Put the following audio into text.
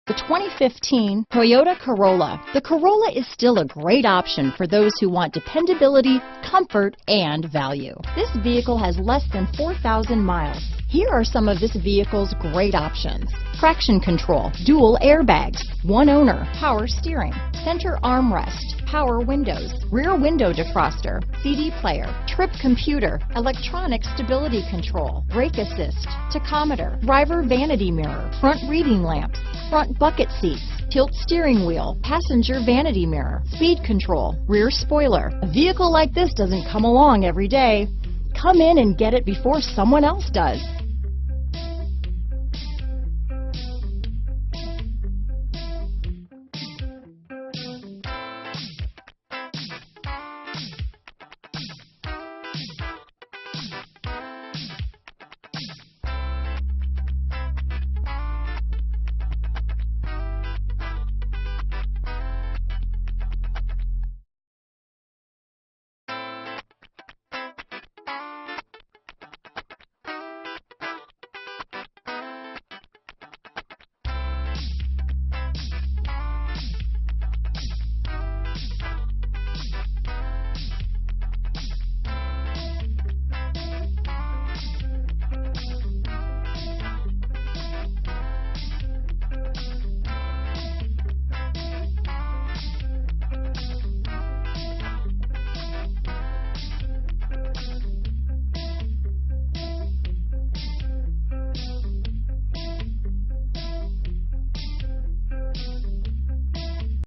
The 2015 Toyota Corolla. The Corolla is still a great option for those who want dependability, comfort, and value. This vehicle has less than 4,000 miles. Here are some of this vehicle's great options: traction control, dual airbags, one owner, power steering, center armrest, power windows, rear window defroster, CD player, trip computer, electronic stability control, brake assist, tachometer, driver vanity mirror, front reading lamps, front bucket seats, tilt steering wheel, passenger vanity mirror, speed control, rear spoiler. A vehicle like this doesn't come along every day. Come in and get it before someone else does.